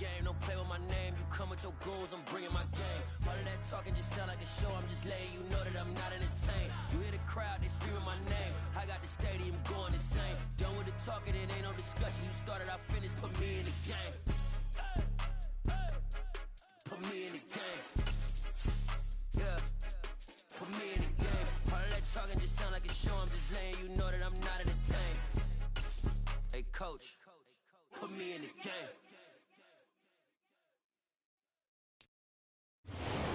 game, don't play with my name. You come with your goons, I'm bringing my game. All of that talking just sound like a show, I'm just letting you know that I'm not entertained. You hear the crowd, they screaming my name. I got the stadium going insane. Done with the talking, it ain't no discussion. You started, I finished, put me in the game. Put me in the game. Yeah. Put me in the game. All of that talking just sound like a show, I'm just letting you know that I'm not entertained. Hey coach, put me in the game.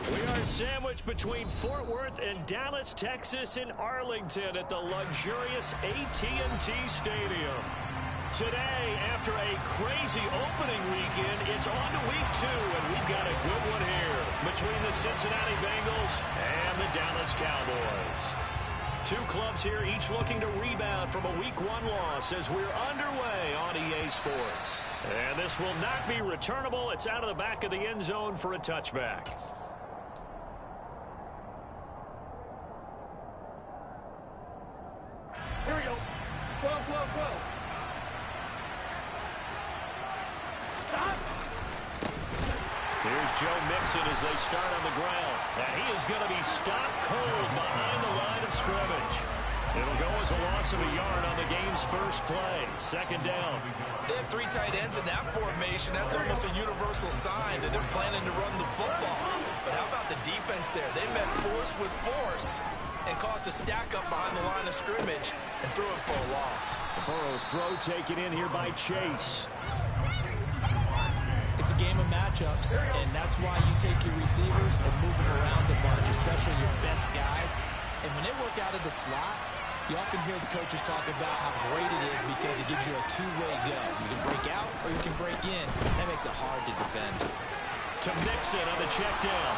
We are sandwiched between Fort Worth and Dallas, Texas, and Arlington at the luxurious AT&T Stadium. Today, after a crazy opening weekend, it's on to week 2, and we've got a good one here between the Cincinnati Bengals and the Dallas Cowboys. Two clubs here, each looking to rebound from a week 1 loss as we're underway on EA Sports. And this will not be returnable. It's out of the back of the end zone for a touchback. Here we go. 12, 12, 12. Stop. Here's Joe Mixon as they start on the ground. And he is going to be stopped cold behind the line of scrimmage. It'll go as a loss of a yard on the game's first play. Second down. They have 3 tight ends in that formation. That's almost a universal sign that they're planning to run the football. But how about the defense there? They met force with force and caused a stack up behind the line of scrimmage and threw it for a loss. Burrow's throw taken in here by Chase. It's a game of matchups, and that's why you take your receivers and move them around a bunch, especially your best guys. And when they work out of the slot, you often hear the coaches talk about how great it is because it gives you a two-way go. You can break out or you can break in. That makes it hard to defend. To Mixon on the check down.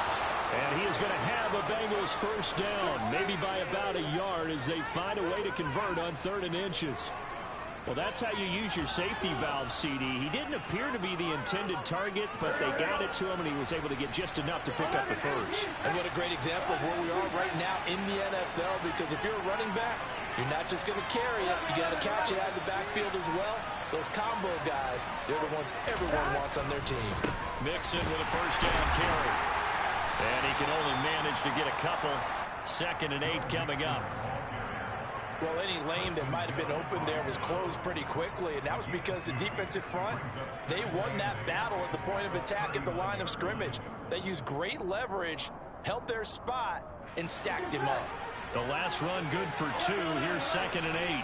And he is going to have a Bengals first down, maybe by about a yard as they find a way to convert on 3rd and inches. Well, that's how you use your safety valve, CD. He didn't appear to be the intended target, but they got it to him, and he was able to get just enough to pick up the first. And what a great example of where we are right now in the NFL, because if you're a running back, you're not just going to carry it. You got to catch it out of the backfield as well. Those combo guys, they're the ones everyone wants on their team. Mixon with a first down carry. And he can only manage to get a couple. 2nd and 8 coming up. Well, any lane that might have been open there was closed pretty quickly, and that was because the defensive front, they won that battle at the point of attack at the line of scrimmage. They used great leverage, held their spot, and stacked him up. The last run good for 2. Here's 2nd and 8.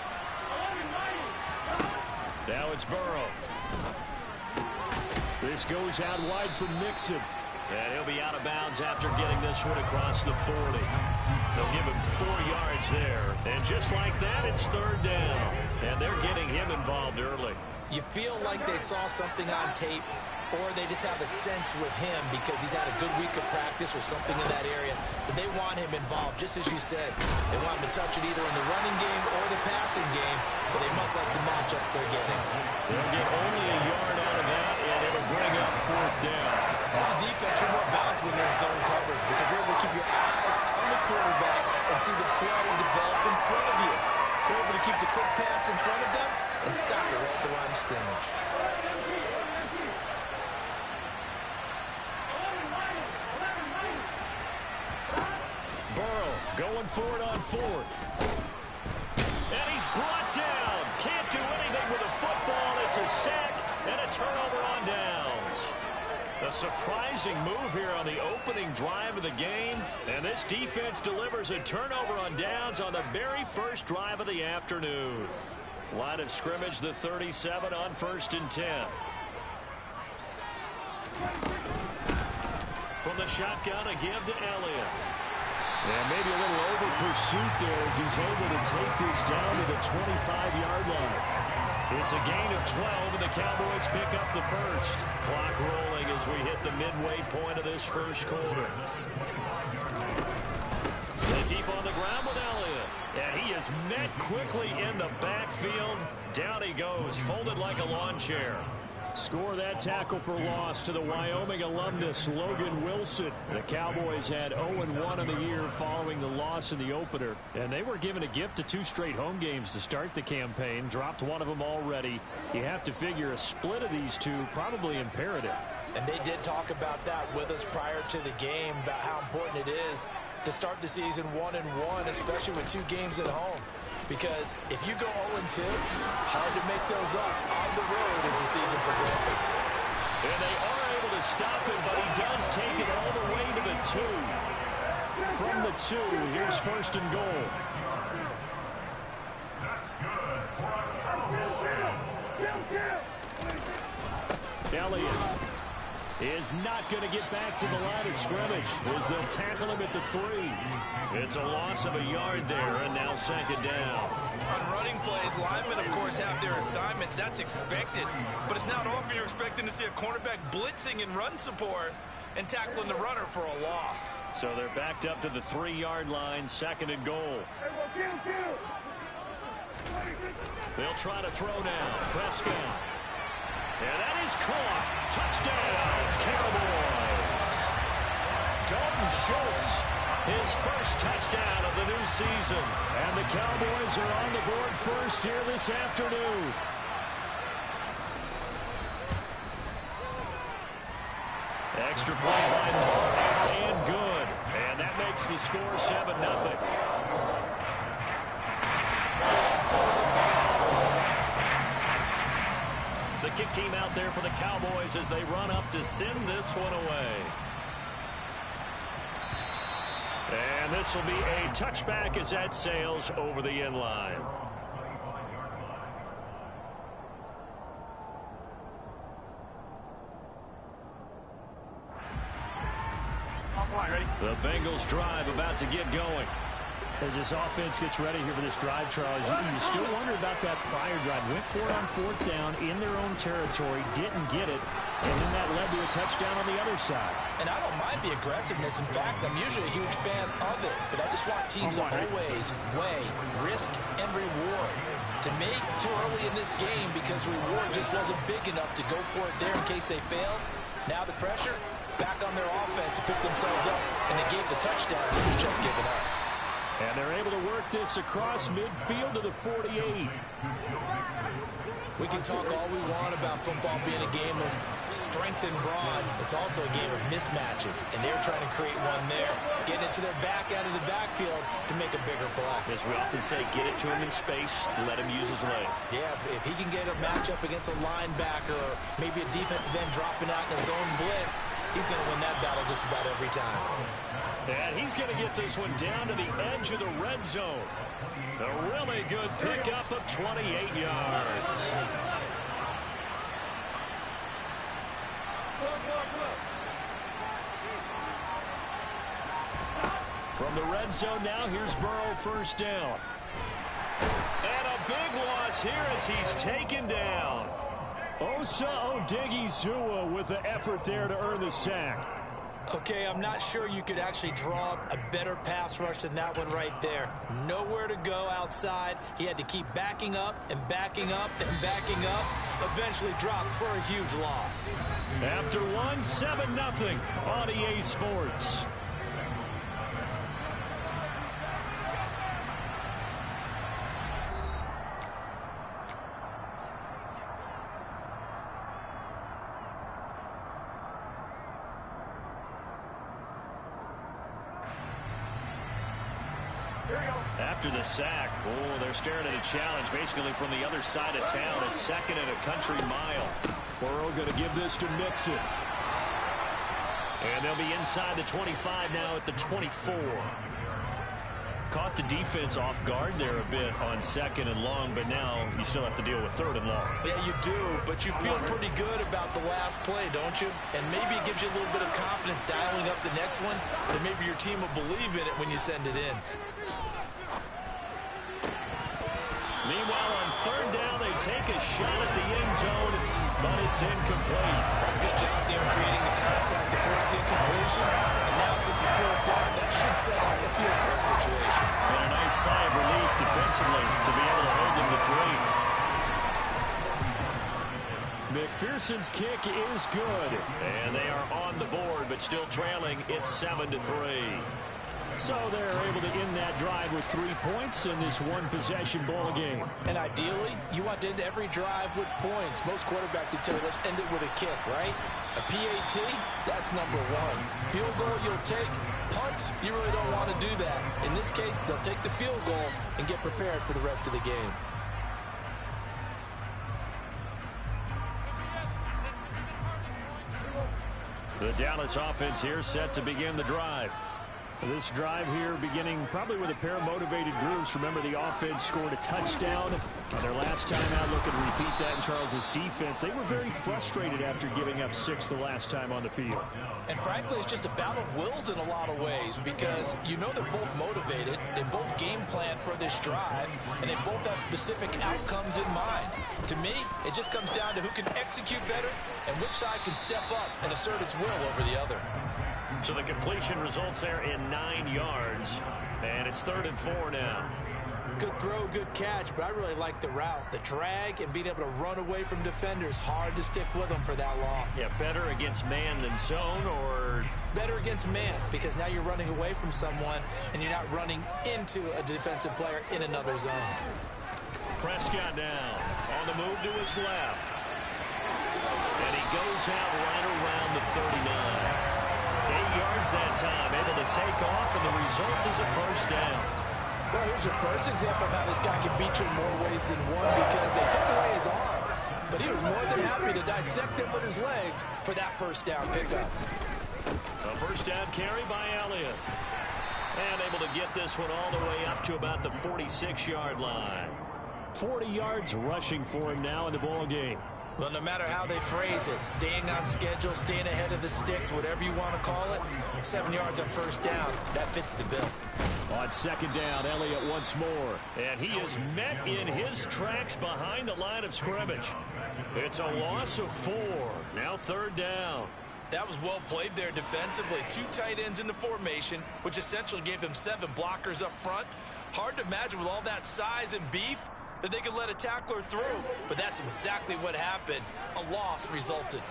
Now it's Burrow. This goes out wide for Mixon. And he'll be out of bounds after getting this one across the 40. They'll give him 4 yards there. And just like that, it's 3rd down. And they're getting him involved early. You feel like they saw something on tape, or they just have a sense with him because he's had a good week of practice or something in that area that they want him involved, just as you said. They want him to touch it either in the running game or the passing game, but they must like the matchups they're getting. They'll get only a yard out of that, and it'll bring up 4th down. As a defense, you're more balanced when you're in zone coverage because you're able to keep your eyes on the quarterback and see the play develop in front of you. You're able to keep the quick pass in front of them and stop it right at the line of scrimmage. Burrow going for it on 4th. And he's brought down. Can't do anything with a football. It's a sack and a turnover on downs. A surprising move here on the opening drive of the game. And this defense delivers a turnover on downs on the very first drive of the afternoon. Line of scrimmage, the 37 on 1st and 10. From the shotgun, a give to Elliott. And maybe a little over pursuit there as he's able to take this down to the 25-yard line. It's a gain of 12, and the Cowboys pick up the first. Clock rolling as we hit the midway point of this first quarter. They keep on the ground with Elliott. And he is met quickly in the backfield. Down he goes, folded like a lawn chair. Score that tackle for loss to the Wyoming alumnus, Logan Wilson. The Cowboys had 0-1 in the year following the loss in the opener, and they were given a gift of 2 straight home games to start the campaign. Dropped one of them already. You have to figure a split of these two probably imperative. And they did talk about that with us prior to the game, about how important it is to start the season 1-1, especially with 2 games at home. Because if you go 0-2, hard to make those up on the road as the season progresses. And they are able to stop him, but he does take it all the way to the 2. From the 2, here's 1st and goal. Elliott is not going to get back to the line of scrimmage as they'll tackle him at the 3. It's a loss of a yard there, and now 2nd down. On running plays, linemen, of course, have their assignments. That's expected. But it's not often you're expecting to see a cornerback blitzing in run support and tackling the runner for a loss. So they're backed up to the 3-yard line, 2nd and goal. They'll try to throw now. Prescott. And that is caught. Touchdown, Cowboys. Dalton Schultz, his first touchdown of the new season. And the Cowboys are on the board first here this afternoon. Extra point by Moore, and good. And that makes the score 7-0. The kick team out there for the Cowboys as they run up to send this one away. And this will be a touchback as that sails over the end line. The Bengals drive about to get going. As this offense gets ready here for this drive, Charles, you still wonder about that prior drive. Went for it on 4th down in their own territory, didn't get it, and then that led to a touchdown on the other side. And I don't mind the aggressiveness. In fact, I'm usually a huge fan of it, but I just want teams to always weigh risk and reward. To make too early in this game because reward just wasn't big enough to go for it there in case they failed. Now the pressure back on their offense to pick themselves up, and they gave the touchdown, but was just giving up. And they're able to work this across midfield to the 48. We can talk all we want about football being a game of strength and brawn. It's also a game of mismatches, and they're trying to create one there, getting it to their back out of the backfield to make a bigger play. As we often say, get it to him in space, let him use his leg. Yeah, if he can get a matchup against a linebacker or maybe a defensive end dropping out in a zone blitz, he's going to win that battle just about every time. And he's going to get this one down to the edge of the red zone. A really good pickup of 28 yards. From the red zone now, here's Burrow, 1st down. And a big loss here as he's taken down. Osa Odighizuwa with the effort there to earn the sack. Okay, I'm not sure you could actually draw a better pass rush than that one right there. Nowhere to go outside. He had to keep backing up and backing up and backing up. Eventually dropped for a huge loss. After 7-0 on EA Sports. After the sack, they're staring at a challenge basically from the other side of town. It's 2nd and a country mile. Burrow going to give this to Mixon. And they'll be inside the 25 now at the 24. Caught the defense off guard there a bit on 2nd and long, but now you still have to deal with 3rd and long. Yeah, you do, but you feel pretty good about the last play, don't you? And maybe it gives you a little bit of confidence dialing up the next one, that maybe your team will believe in it when you send it in. Meanwhile, on 3rd down, they take a shot at the end zone, but it's incomplete. That's a good job there creating the contact to force the incompletion. And now, since it's 4th down, that should set up a field goal situation. And a nice sigh of relief defensively to be able to hold them to 3. McPherson's kick is good. And they are on the board, but still trailing. It's 7-3. So they're able to end that drive with 3 points in this one-possession ball game. And ideally, you want to end every drive with points. Most quarterbacks would tell you, let's end it with a kick, right? A PAT, that's number one. Field goal you'll take. Punts, you really don't want to do that. In this case, they'll take the field goal and get prepared for the rest of the game. The Dallas offense here set to begin the drive. This drive here beginning probably with a pair of motivated groups. Remember, the offense scored a touchdown on their last time out. Looking to repeat that in Charles's defense. They were very frustrated after giving up 6 the last time on the field. And frankly, it's just a battle of wills in a lot of ways because you know they're both motivated. They both game plan for this drive, and they both have specific outcomes in mind. To me, it just comes down to who can execute better and which side can step up and assert its will over the other. So the completion results there in 9 yards, and it's 3rd and 4 now. Good throw, good catch, but I really like the route. The drag and being able to run away from defenders, hard to stick with them for that long. Yeah, better against man than zone, or? Better against man, because now you're running away from someone, and you're not running into a defensive player in another zone. Prescott now on the move to his left. And he goes out right around the 39. 8 yards that time, able to take off, and the result is a first down. Well, here's your first example of how this guy can beat you in more ways than one because they took away his arm. But he was more than happy to dissect them with his legs for that first down pickup. A first down carry by Elliott. And able to get this one all the way up to about the 46-yard line. 40 yards rushing for him now in the ball game. Well, no matter how they phrase it, staying on schedule, staying ahead of the sticks, whatever you want to call it, 7 yards on first down, that fits the bill. On second down, Elliott once more. And he is met in his tracks behind the line of scrimmage. It's a loss of 4. Now 3rd down. That was well played there defensively. 2 tight ends in the formation, which essentially gave them 7 blockers up front. Hard to imagine with all that size and beef that they could let a tackler through, but that's exactly what happened. A loss resulted.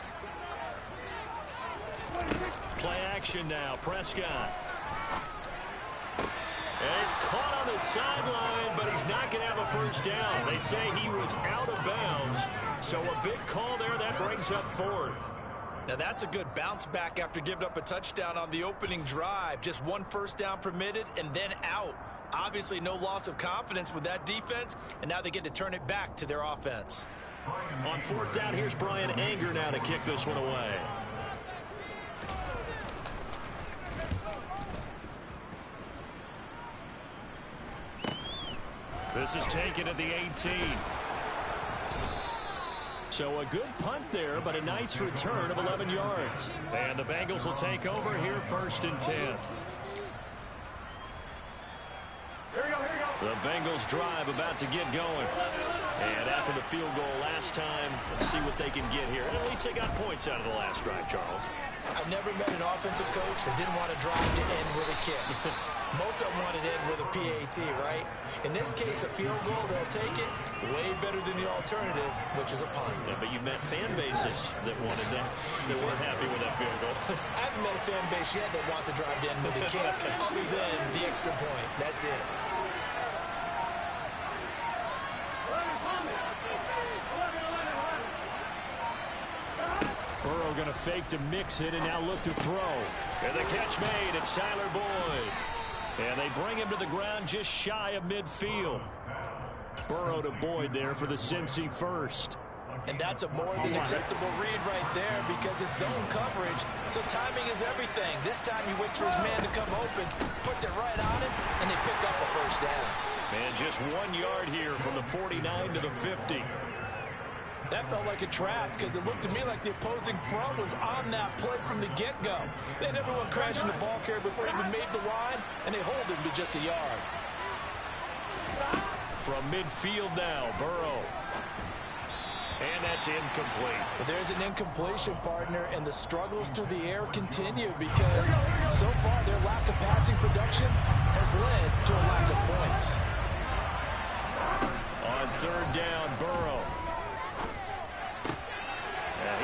Play action now, Prescott. And he's caught on the sideline, but he's not going to have a first down. They say he was out of bounds, so a big call there that brings up 4th. Now that's a good bounce back after giving up a touchdown on the opening drive. Just 1 first down permitted and then out. Obviously no loss of confidence with that defense, and now they get to turn it back to their offense. On 4th down, here's Brian Anger now to kick this one away. This is taken at the 18. So a good punt there, but a nice return of 11 yards. And the Bengals will take over here 1st and 10. The Bengals drive about to get going. And after the field goal last time, let's see what they can get here. And at least they got points out of the last drive, Charles. I've never met an offensive coach that didn't want to drive to end with a kick. Most of them want to end with a PAT, right? In this case, a field goal, they'll take it. Way better than the alternative, which is a punt. Yeah, but you've met fan bases that wanted that, that weren't happy with that field goal. I haven't met a fan base yet that wants to drive to end with a kick other than the extra point. That's it. Burrow going to fake to mix it and now look to throw. And the catch made. It's Tyler Boyd. And they bring him to the ground just shy of midfield. Burrow to Boyd there for the Cincy first. And that's a more than acceptable read right there because it's zone coverage, so timing is everything. This time he waits for his man to come open, puts it right on him, and they pick up a first down. And just 1 yard here from the 49 to the 50. That felt like a trap because it looked to me like the opposing front was on that play from the get-go. They had everyone crashing the ball carrier before he even made the line, and they hold him to just a yard. From midfield now, Burrow. And that's incomplete. But there's an incompletion, partner, and the struggles through the air continue because so far their lack of passing production has led to a lack of points. On 3rd down, Burrow.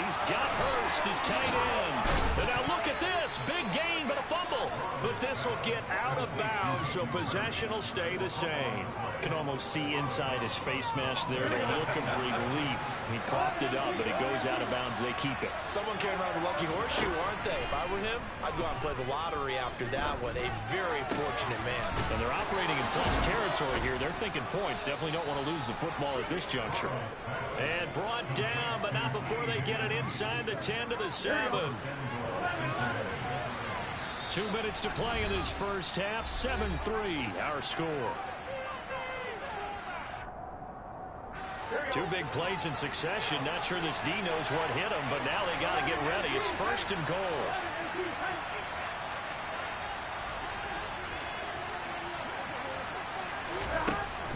He's got Hurst, his tight end. And now look at this. Big gain, but a fumble. But this will get out of bounds, so possession will stay the same. Can almost see inside his face mask there, the look of relief. He coughed it up, but it goes out of bounds. They keep it. Someone carrying around a lucky horseshoe, aren't they? If I were him, I'd go out and play the lottery after that one. A very fortunate man. And they're operating in plus territory here. They're thinking points. Definitely don't want to lose the football at this juncture. And brought down, but not before they get it inside the 10 to the 7. 2 minutes to play in this first half. 7-3, our score. Two big plays in succession. Not sure this D knows what hit him, but now they got to get ready. It's 1st and goal.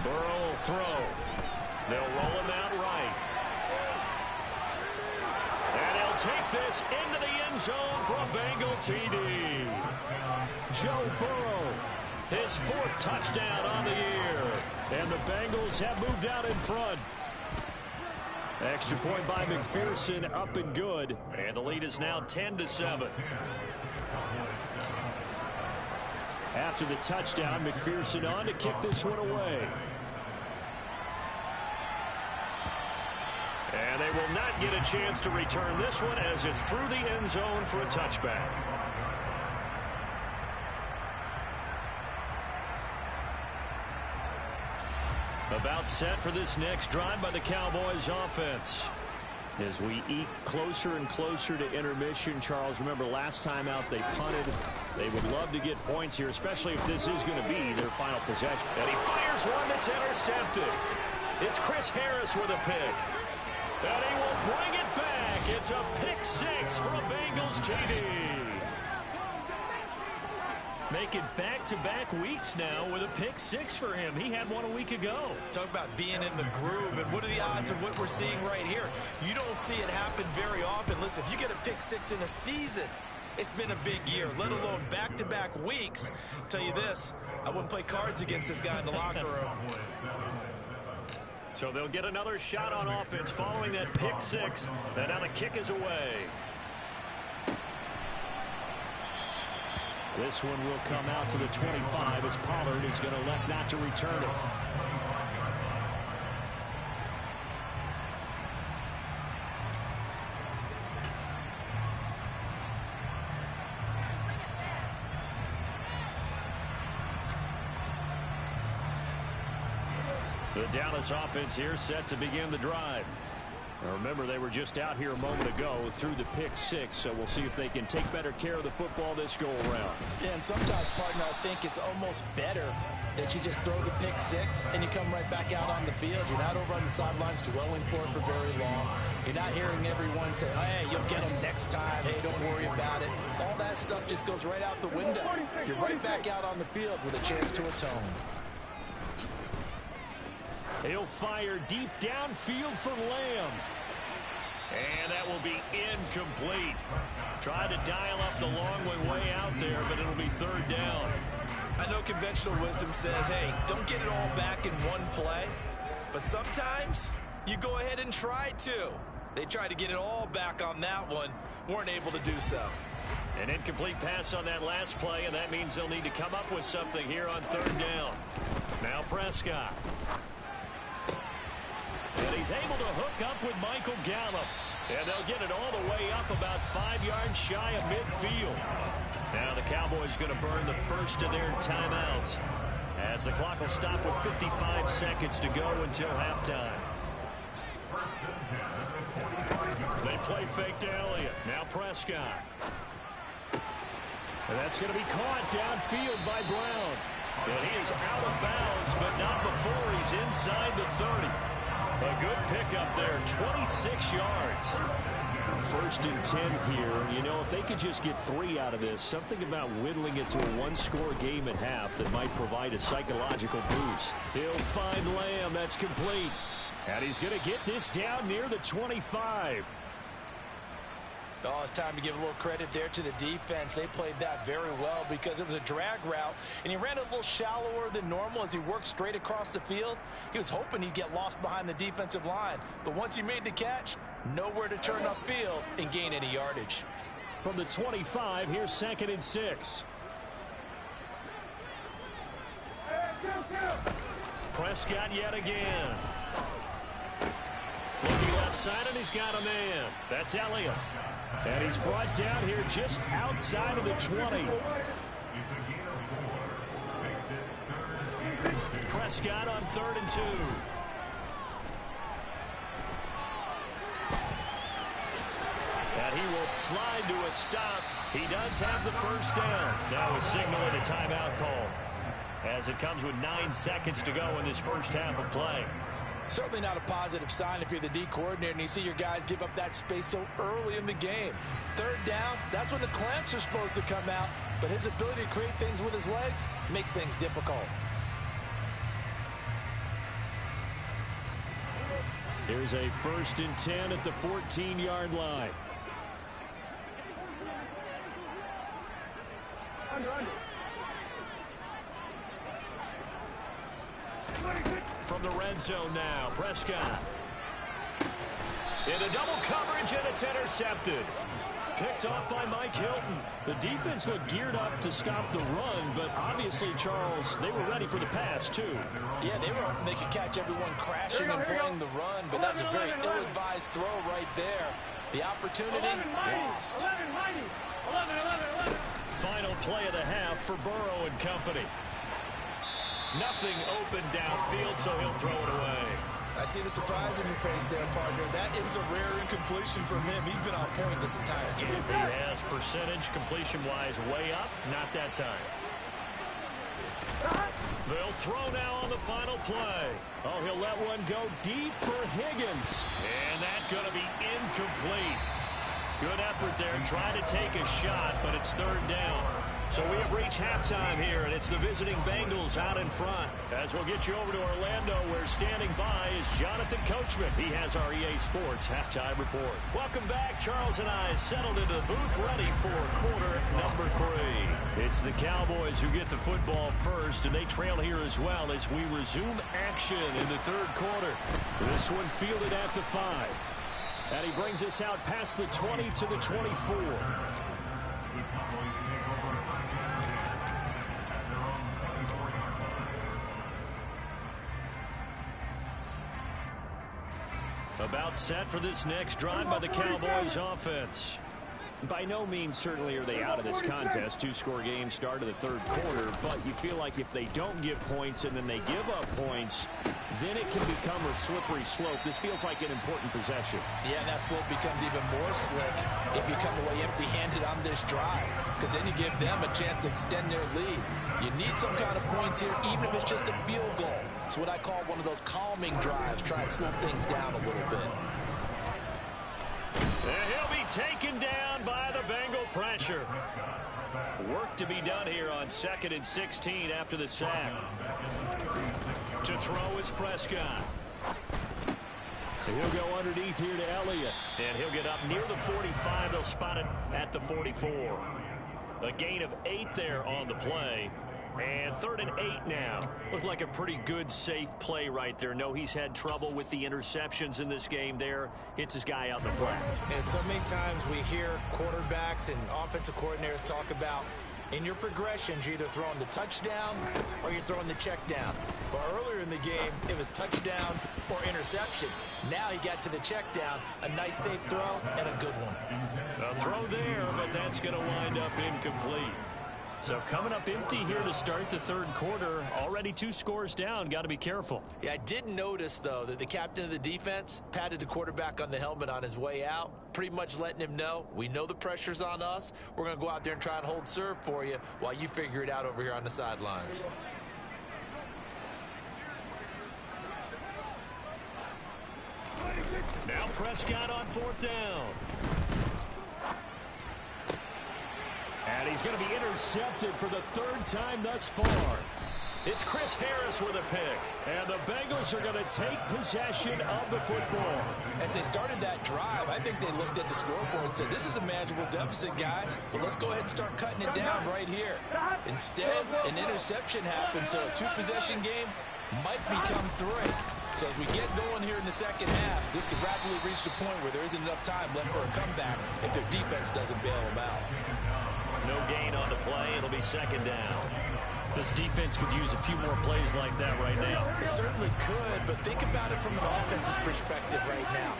Burrow will throw. They'll roll him out right. And he'll take this into the end zone for a Bengal TD. Joe Burrow, his 4th touchdown on the year. And the Bengals have moved out in front. Extra point by McPherson, up and good. And the lead is now 10-7. After the touchdown, McPherson on to kick this one away. And they will not get a chance to return this one as it's through the end zone for a touchback. About set for this next drive by the Cowboys offense. As we eke closer and closer to intermission, Charles, remember last time out they punted. They would love to get points here, especially if this is going to be their final possession. And he fires one that's intercepted. It's Chris Harris with a pick. And he will bring it back. It's a pick 6 for a Bengals TD. Making back-to-back weeks now with a pick 6 for him. He had one a week ago. Talk about being in the groove, and what are the odds of what we're seeing right here? You don't see it happen very often. Listen, if you get a pick 6 in a season, it's been a big year, let alone back-to-back weeks. I'll tell you this, I wouldn't play cards against this guy in the locker room. So they'll get another shot on offense following that pick 6. And now the kick is away. This one will come out to the 25 as Pollard is going to elect not to return it. The Dallas offense here set to begin the drive. Now remember, they were just out here a moment ago through the pick 6, so we'll see if they can take better care of the football this go-around. Yeah, and sometimes, partner, I think it's almost better that you just throw the pick 6 and you come right back out on the field. You're not over on the sidelines dwelling for it for very long. You're not hearing everyone say, hey, you'll get them next time. Hey, don't worry about it. All that stuff just goes right out the window. You're right back out on the field with a chance to atone. He'll fire deep downfield for Lamb. And that will be incomplete. Tried to dial up the long way out there, but it'll be 3rd down. I know conventional wisdom says, hey, don't get it all back in one play. But sometimes you go ahead and try to. They tried to get it all back on that one. Weren't able to do so. An incomplete pass on that last play, and that means they'll need to come up with something here on 3rd down. Now Prescott. And he's able to hook up with Michael Gallup. And they'll get it all the way up about 5 yards shy of midfield. Now the Cowboys going to burn the first of their timeouts as the clock will stop with 55 seconds to go until halftime. They play fake to Elliott. Now Prescott. And that's going to be caught downfield by Brown. And he is out of bounds, but not before he's inside the 30. A good pickup there, 26 yards. 1st and 10 here. You know, if they could just get 3 out of this, something about whittling it to a one-score game at half that might provide a psychological boost. He'll find Lamb. That's complete. And he's going to get this down near the 25. Oh, it's time to give a little credit there to the defense. They played that very well because it was a drag route, and he ran a little shallower than normal as he worked straight across the field. He was hoping he'd get lost behind the defensive line, but once he made the catch, nowhere to turn upfield and gain any yardage. From the 25, here's 2nd and 6. Prescott yet again. Looking outside, and he's got a man. That's Elliott. And he's brought down here just outside of the 20. Prescott on 3rd and 2. And he will slide to a stop. He does have the first down. Now a signal and a timeout call, as it comes with 9 seconds to go in this first half of play. Certainly not a positive sign if you're the D coordinator and you see your guys give up that space so early in the game. 3rd down, that's when the clamps are supposed to come out, but his ability to create things with his legs makes things difficult. Here's a 1st and 10 at the 14-yard line. From the red zone now, Prescott. Into double coverage, and it's intercepted. Picked off by Mike Hilton. The defense looked geared up to stop the run, but obviously, Charles, they were ready for the pass, too. Yeah, they were hoping they could catch everyone crashing and playing the run, but that was a very ill-advised throw right there. The opportunity lost. 11. Final play of the half for Burrow and company. Nothing open downfield, so he'll throw it away. I see the surprise in your face there, partner. That is a rare incompletion from him. He's been on point this entire game. He has percentage completion-wise way up. Not that time. They'll throw now on the final play. Oh, he'll let one go deep for Higgins. And that's going to be incomplete. Good effort there, trying to take a shot, but it's 3rd down. So we have reached halftime here, and it's the visiting Bengals out in front. As we'll get you over to Orlando, where standing by is Jonathan Coachman. He has our EA Sports Halftime Report. Welcome back. Charles and I settled into the booth, ready for quarter number 3. It's the Cowboys who get the football first, and they trail here as well as we resume action in the 3rd quarter. This one fielded at the 5. And he brings us out past the 20 to the 24. About set for this next drive by the Cowboys offense. By no means certainly are they out of this contest. 2-score game start of the 3rd quarter, but you feel like if they don't give points and then they give up points, then it can become a slippery slope. This feels like an important possession. Yeah, and that slope becomes even more slick if you come away empty-handed on this drive, because then you give them a chance to extend their lead. You need some kind of points here, even if it's just a field goal. It's what I call one of those calming drives. Try and slow things down a little bit. And he'll be taken down by the Bengal pressure. Work to be done here on 2nd and 16 after the sack. To throw is Prescott. He'll go underneath here to Elliott. And he'll get up near the 45. They'll spot it at the 44. A gain of 8 there on the play. And 3rd and 8 now. Looked like a pretty good, safe play right there. No, he's had trouble with the interceptions in this game there. Hits his guy out in the flat. And so many times we hear quarterbacks and offensive coordinators talk about in your progressions, you're either throwing the touchdown or you're throwing the check down. But earlier in the game, it was touchdown or interception. Now he got to the check down, a nice safe throw and a good one. A throw there, but that's going to wind up incomplete. So coming up empty here to start the 3rd quarter. Already 2 scores down. Got to be careful. Yeah, I did notice, though, that the captain of the defense patted the quarterback on the helmet on his way out, pretty much letting him know, we know the pressure's on us. We're going to go out there and try and hold serve for you while you figure it out over here on the sidelines. Now Prescott on 4th down. And he's going to be intercepted for the 3rd time thus far. It's Chris Harris with a pick. And the Bengals are going to take possession of the football. As they started that drive, I think they looked at the scoreboard and said, this is a manageable deficit, guys, but let's go ahead and start cutting it down right here. Instead, an interception happened, so a two-possession game might become three. So as we get going here in the second half, this could rapidly reach the point where there isn't enough time left for a comeback if their defense doesn't bail them out. No gain on the play. It'll be second down. This defense could use a few more plays like that right now. It certainly could, but think about it from an offense's perspective right now.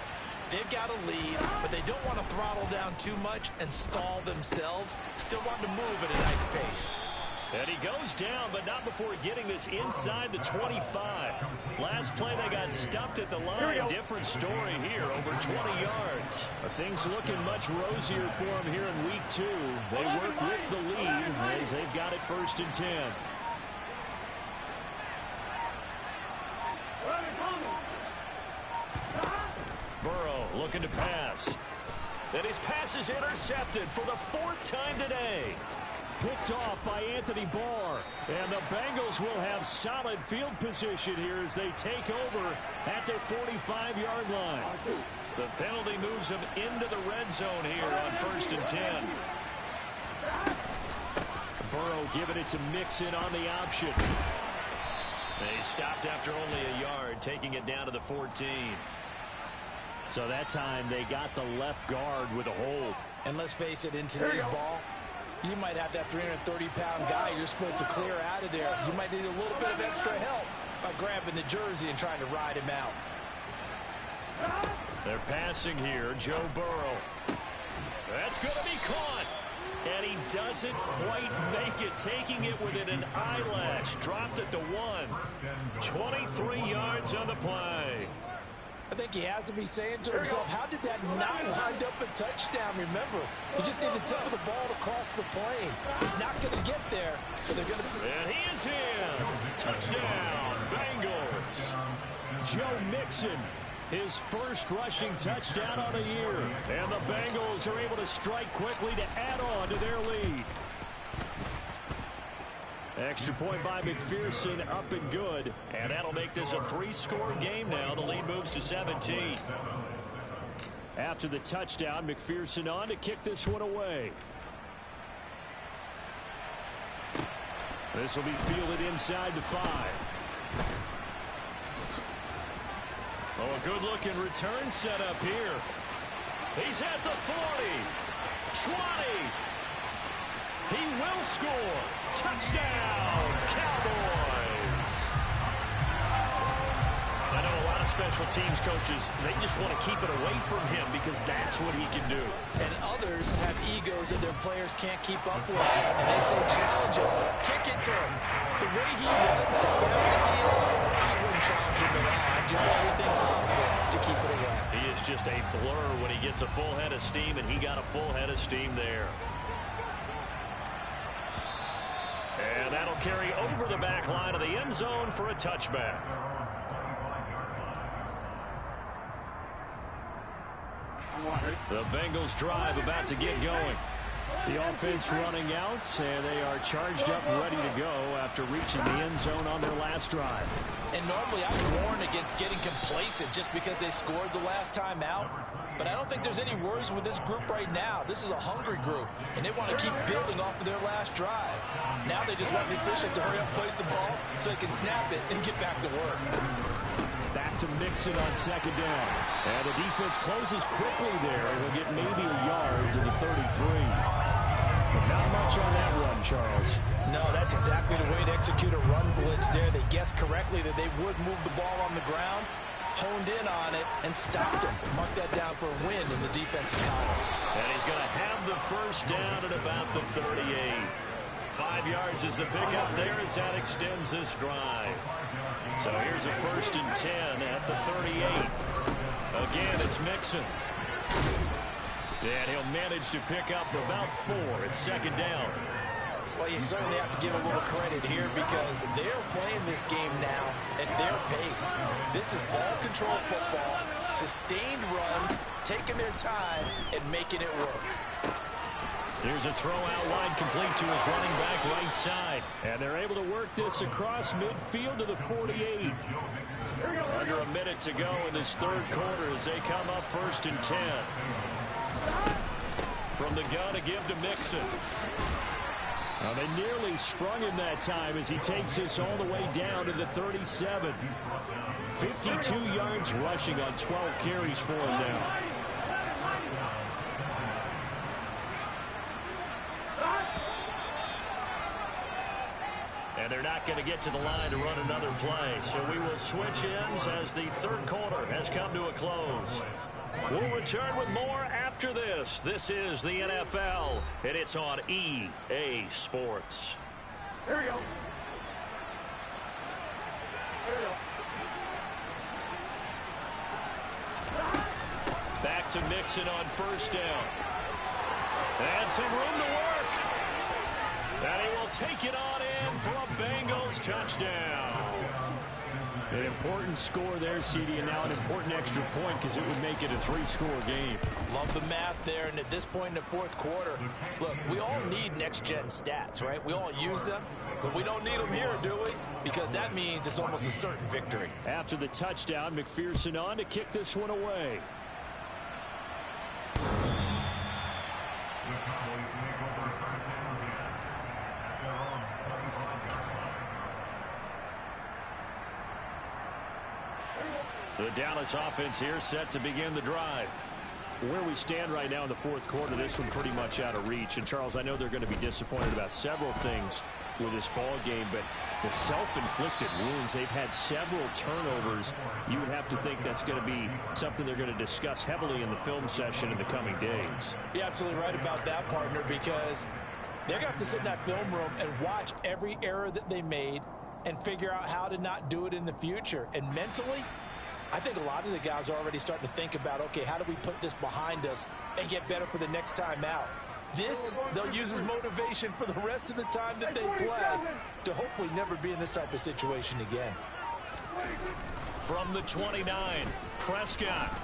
They've got a lead, but they don't want to throttle down too much and stall themselves. Still want to move at a nice pace. And he goes down, but not before getting this inside the 25. Last play, they got stuffed at the line. Different story here, over 20 yards. Things looking much rosier for them here in week 2. They work with the lead as they've got it 1st and 10. Burrow looking to pass. And his pass is intercepted for the 4th time today. Picked off by Anthony Barr. And the Bengals will have solid field position here as they take over at their 45-yard line. The penalty moves them into the red zone here on 1st and 10. Burrow giving it to Mixon on the option. They stopped after only a yard, taking it down to the 14. So that time they got the left guard with a hold. And let's face it, in today's ball, you might have that 330-pound guy you're supposed to clear out of there. You might need a little bit of extra help by grabbing the jersey and trying to ride him out. They're passing here. Joe Burrow. That's going to be caught. And he doesn't quite make it, taking it within an eyelash. Dropped at the 1. 23 yards on the play. I think he has to be saying to himself, how did that not wind up a touchdown? Remember, you just need the tip of the ball to cross the plane. He's not going to get there, but they're going to... And he is in. Touchdown, Bengals. Joe Mixon, his first rushing touchdown on the year. And the Bengals are able to strike quickly to add on to their lead. Extra point by McPherson, up and good. And that'll make this a 3-score game now. The lead moves to 17. After the touchdown, McPherson on to kick this one away. This will be fielded inside the 5. Oh, a good-looking return set up here. He's at the 40. 20. He will score. Touchdown, Cowboys. I know a lot of special teams coaches, they just want to keep it away from him because that's what he can do. And others have egos that their players can't keep up with. And they say, challenge him, kick it to him. The way he runs, as fast as he is, I wouldn't challenge him at all. I'd do everything possible to keep it away. He is just a blur when he gets a full head of steam, and he got a full head of steam there. And that'll carry over the back line of the end zone for a touchback. The Bengals drive about to get going. The offense running out, and they are charged up, ready to go after reaching the end zone on their last drive. And normally I would warn against getting complacent just because they scored the last time out. But I don't think there's any worries with this group right now. This is a hungry group, and they want to keep building off of their last drive. Now they just want the officials to hurry up, place the ball, so they can snap it and get back to work. Back to Mixon on second down. And the defense closes quickly there. It'll get maybe a yard to the 33. But not much on that run, Charles. No, that's exactly the way to execute a run blitz there. They guessed correctly that they would move the ball on the ground, honed in on it, and stopped him. Mark that down for a win in the defense's column. And he's going to have the first down at about the 38. 5 yards is the pickup there as that extends this drive. So here's a 1st and 10 at the 38. Again, it's Mixon. And he'll manage to pick up about 4. It's second down. Well, you certainly have to give a little credit here because they're playing this game now at their pace. This is ball control football, sustained runs, taking their time, and making it work. Here's a throw out wide, complete to his running back right side. And they're able to work this across midfield to the 48. Under a minute to go in this third quarter as they come up 1st and 10. From the gun to give to Mixon. Now they nearly sprung him that time as he takes this all the way down to the 37. 52 yards rushing on 12 carries for him now. And they're not going to get to the line to run another play. So we will switch ends as the third quarter has come to a close. We'll return with more after this. This is the NFL, and it's on EA Sports. Here we go. Here we go. Back to Mixon on 1st down. And some room to work. And he will take it on in for a Bengals touchdown. An important score there, CD, and now an important extra point because it would make it a 3-score game. Love the math there, and at this point in the fourth quarter, look, we all need next-gen stats, right? We all use them, but we don't need them here, do we? Because that means it's almost a certain victory. After the touchdown, McPherson on to kick this one away. The Dallas offense here set to begin the drive. Where we stand right now in the fourth quarter, this one pretty much out of reach. And, Charles, I know they're going to be disappointed about several things with this ball game, but the self-inflicted wounds, they've had several turnovers. You would have to think that's going to be something they're going to discuss heavily in the film session in the coming days. You're absolutely right about that, partner, because they're going to have to sit in that film room and watch every error that they made and figure out how to not do it in the future. And mentally, I think a lot of the guys are already starting to think about, okay, how do we put this behind us and get better for the next time out? This, they'll use as motivation for the rest of the time that they play to hopefully never be in this type of situation again. From the 29, Prescott.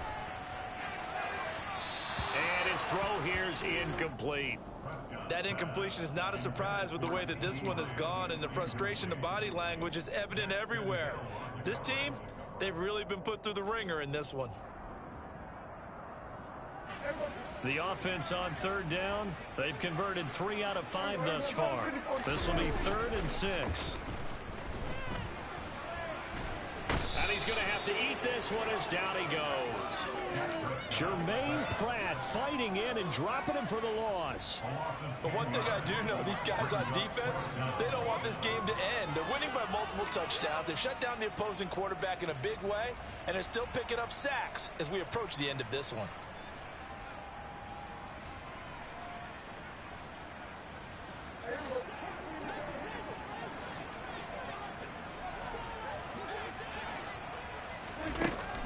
And his throw here is incomplete. That incompletion is not a surprise with the way that this one has gone, and the frustration, the body language is evident everywhere. This team, they've really been put through the ringer in this one. The offense on 3rd down, they've converted 3 out of 5 thus far. This will be 3rd and 6. And he's going to have to eat this one as down he goes. Jermaine Pratt fighting in and dropping him for the loss. But one thing I do know, these guys on defense, they don't want this game to end. They're winning by multiple touchdowns. They've shut down the opposing quarterback in a big way, and they're still picking up sacks as we approach the end of this one.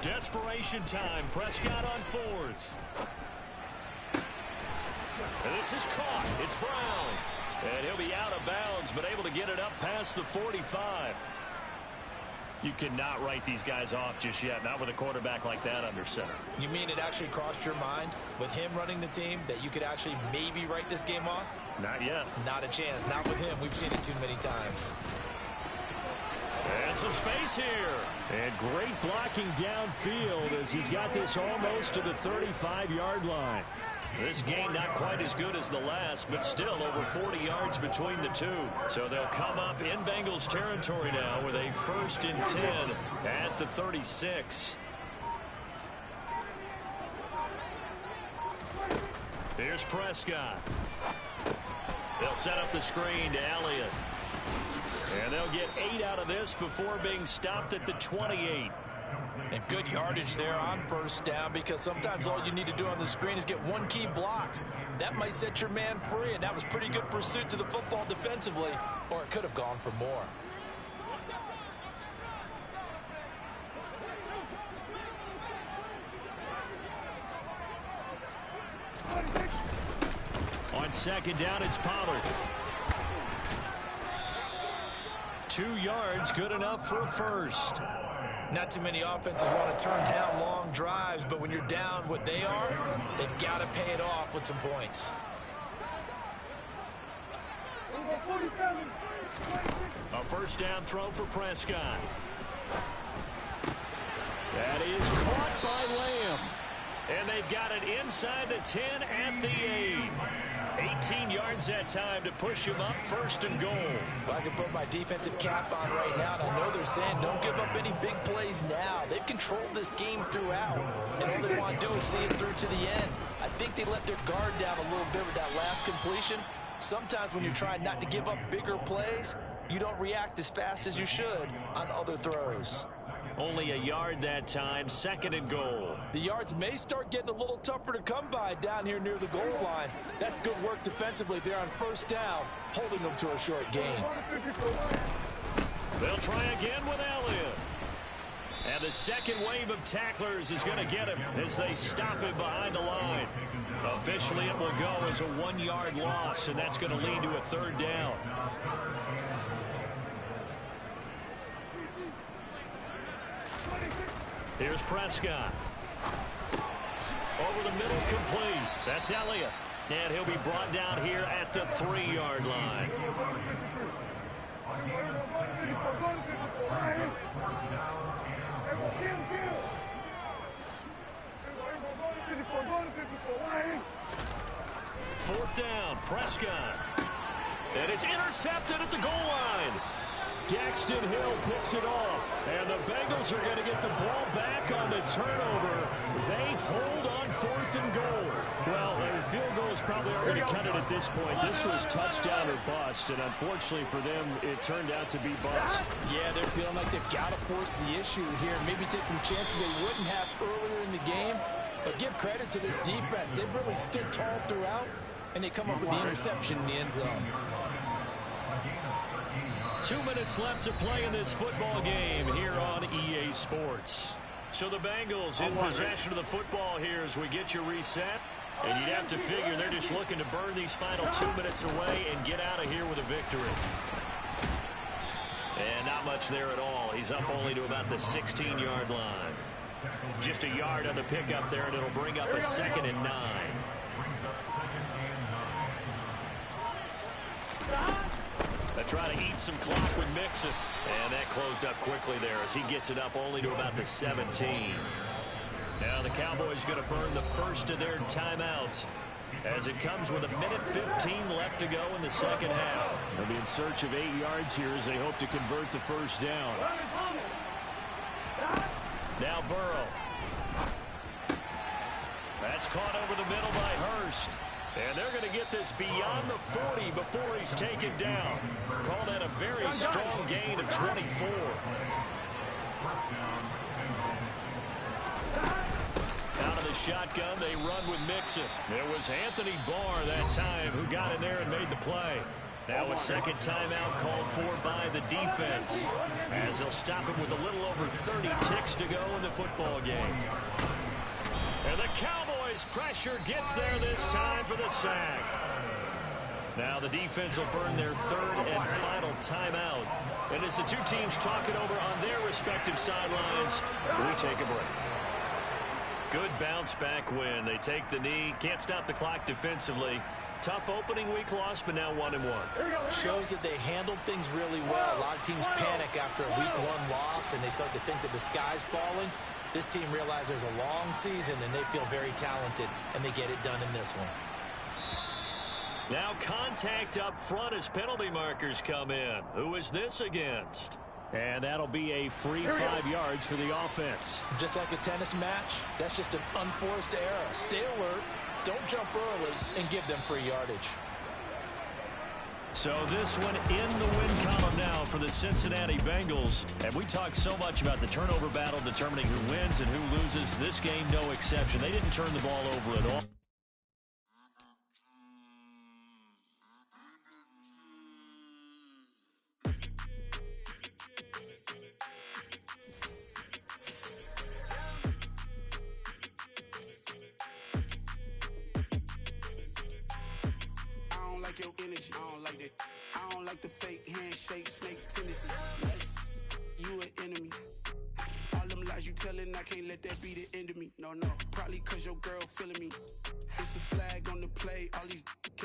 Desperation time. Prescott on 4th. And this is caught. It's Brown. And he'll be out of bounds, but able to get it up past the 45. You cannot write these guys off just yet, not with a quarterback like that under center. You mean it actually crossed your mind with him running the team that you could actually maybe write this game off? Not yet. Not a chance. Not with him. We've seen it too many times. And some space here. And great blocking downfield as he's got this almost to the 35-yard line. This game not quite as good as the last, but still over 40 yards between the two. So they'll come up in Bengals territory now with a 1st and 10 at the 36. Here's Prescott. They'll set up the screen to Elliott. And they'll get 8 out of this before being stopped at the 28. And good yardage there on 1st down, because sometimes all you need to do on the screen is get one key block. That might set your man free, and that was pretty good pursuit to the football defensively, or it could have gone for more. On 2nd down, it's Pollard. 2 yards, good enough for a 1st. Not too many offenses want to turn down long drives, but when you're down what they are, they've got to pay it off with some points. A first down throw for Prescott. That is caught by Lamb. And they've got it inside the 10 at the 8. 18 yards that time to push him up, first and goal. Well, I can put my defensive cap on right now, and I know they're saying don't give up any big plays now. They've controlled this game throughout, and all they want to do is see it through to the end. I think they let their guard down a little bit with that last completion. Sometimes when you're trying not to give up bigger plays, you don't react as fast as you should on other throws. Only a yard that time, second and goal. The yards may start getting a little tougher to come by down here near the goal line. That's good work defensively there on first down, holding them to a short gain. They'll try again with Elliott. And the second wave of tacklers is going to get him as they stop him behind the line. Officially, it will go as a 1-yard loss, and that's going to lead to a third down. Here's Prescott. Over the middle, complete. That's Elliott. And he'll be brought down here at the 3-yard line. Fourth down, Prescott. And it's intercepted at the goal line. Daxton Hill picks it off, and the Bengals are going to get the ball back on the turnover. They hold on fourth and goal. Well, the field goal is probably already cut it at this point. This was touchdown or bust, and unfortunately for them, it turned out to be bust. Yeah, they're feeling like they've got to force the issue here, maybe take some chances they wouldn't have earlier in the game. But give credit to this defense. They've really stood tall throughout, and they come up with the interception in the end zone. 2 minutes left to play in this football game here on EA Sports. So the Bengals in possession of the football here as we get you reset. And you'd have to figure they're just looking to burn these final 2 minutes away and get out of here with a victory. And not much there at all. He's up only to about the 16-yard line. Just a yard on the pickup there, and it'll bring up a 2nd and 9. They try to eat some clock with Mixon. And that closed up quickly there as he gets it up only to about the 17. Now the Cowboys going to burn the first of their timeouts as it comes with 1:15 left to go in the second half. They'll be in search of 8 yards here as they hope to convert the first down. Now Burrow. That's caught over the middle by Hurst. And they're going to get this beyond the 40 before he's taken down. Call that a very strong gain of 24. Out of the shotgun, they run with Mixon. It was Anthony Barr that time who got in there and made the play. Now a second timeout called for by the defense, as they'll stop him with a little over 30 ticks to go in the football game. And the Cowboys' pressure gets there this time for the sack. Now the defense will burn their third and final timeout. And as the two teams talk it over on their respective sidelines, we take a break. Good bounce-back win. They take the knee. Can't stop the clock defensively. Tough opening week loss, but now 1-1. Shows that they handled things really well. A lot of teams panic after a week 1 loss, and they start to think that the sky's falling. This team realizes there's a long season, and they feel very talented, and they get it done in this one. Now contact up front as penalty markers come in. Who is this against? And that'll be a free 5 yards for the offense. Just like a tennis match, that's just an unforced error. Stay alert, don't jump early, and give them free yardage. So this one in the win column now for the Cincinnati Bengals. And we talk so much about the turnover battle determining who wins and who loses. This game, no exception. They didn't turn the ball over at all. Your energy, I don't like that. I don't like the fake handshake, snake tendency. You an enemy. All them lies you telling, I can't let that be the end of me. No, probably cause your girl feeling me. It's a flag on the play, all these